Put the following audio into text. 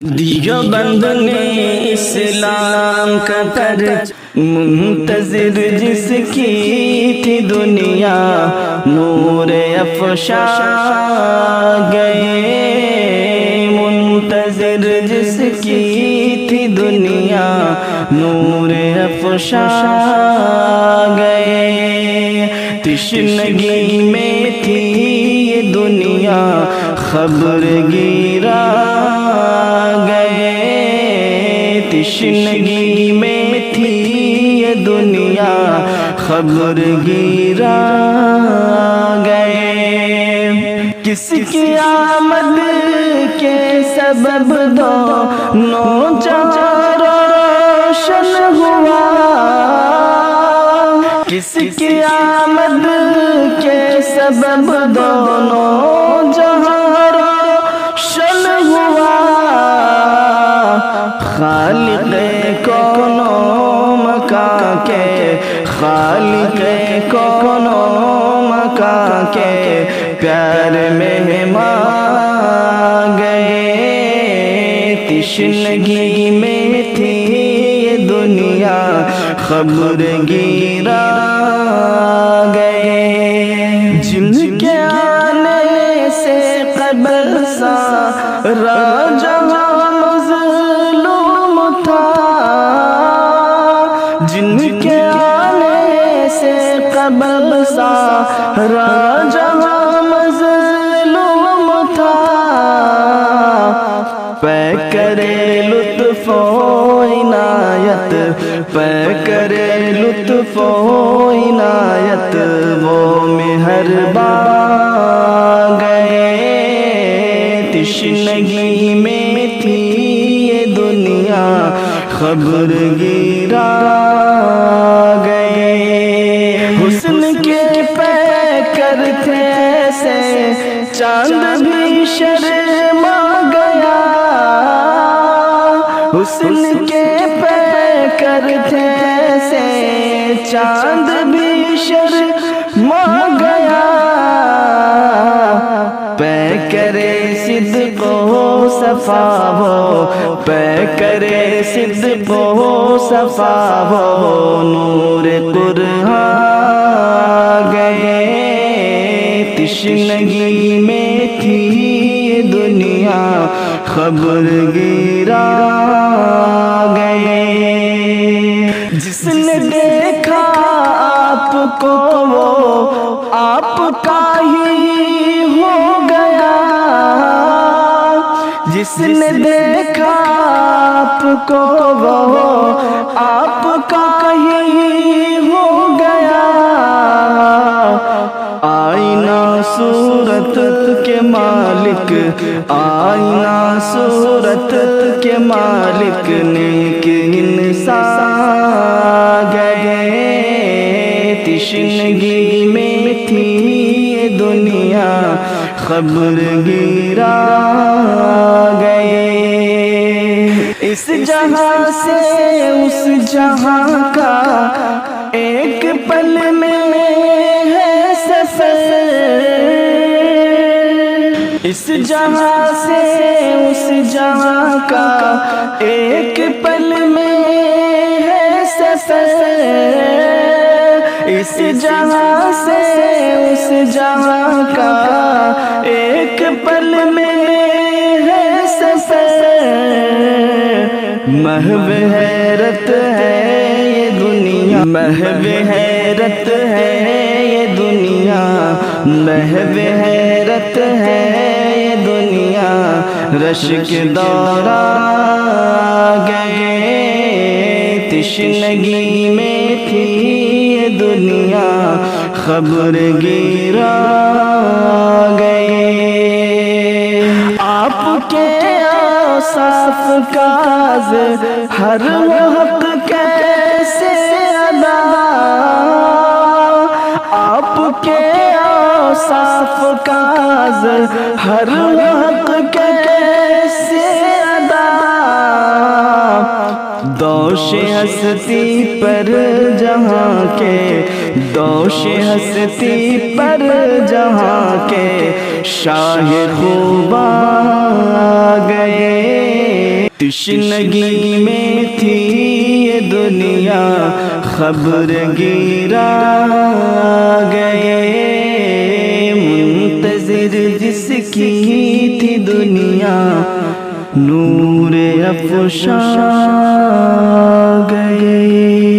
دیوبند نے اسلام کا پرچم منتظر جس کی تھی دنیا، نور افشا گئے۔ منتظر جس کی تھی دنیا، نور افشا گئے۔ تشنگی میں تھی یہ دنیا، خبر گیرا گئے۔ تشنگی میں تھی یہ دنیا، خبر گیرا گئے۔ کس کی آمد کے سبب دونوں جہاں روشن ہوا، کس کی آمد کے سبب دونوں جہاں روشن ہوا۔ خالق کون و مکان کے، خالق کون و مکان کے پیار مہمان گئے۔ تشنگی میں تھی یہ دنیا، خبر گیرا گئے۔ جن کے آنے سے قبل سارا جہاں مظلوم تھا، جن کے آنے سے قبل سارا جہاں مظلوم تھا، پے کرے لطف و عنایت، پے کرے لطف و عنایت، وہ مہربان گئے۔ تشنگی میں تھی یہ دنیا، خبر گیرا گئے۔ حسن کے پیکر تھے ایسے، چاند بھی شرما گیا۔ حسن کے پیکر تھے ایسے، چاند بھی شرما گیا۔ پیکرے صدق و صفا ہو، پیکرے صدق و صفا ہو، نور قرآن گئے۔ تشنگی میں تھی یہ دنیا، خبر گیرا گئے۔ جس نے دیکھا آپ کو وہ آپ کا ہی ہو گیا، جس نے دیکھا آپ کو وہ آپ کا ہی ہو گیا۔ آئینہ صورت کے مالک، آئینہ صورت کے مالک، نیک انسان گئے۔ تشنگی میں تھی یہ دنیا، خبر گیرا گئے۔ اس جہاں سے اس جہاں کا ایک پل میں ہے سفر، اس جہاں سے اس جہاں کا ایک پل میں ہے سفر۔ اس جہاں سے اس جہاں کا ایک پل میں ہے سفر۔ محو حیرت ہے یہ دنیا، محو حیرت ہے یہ دنیا، محو حیرت ہے یہ دنیا، رشک دورہ گئے۔ تشنگی میں تھی یہ دنیا، خبر گیرا گئے۔ آپ کے اوصاف کا ہر حق کیسے ادا، آپ کے اوصاف کا ہر حق کیسے ادا۔ دوش ہستی پر جہاں کے، دوش ہستی پر جہاں کے، شاہ خوباں گئے۔ تشنگی میں تھی یہ دنیا خبر گیرا گئے، منتظر جس کی تھی دنیا نور افشاں گئے۔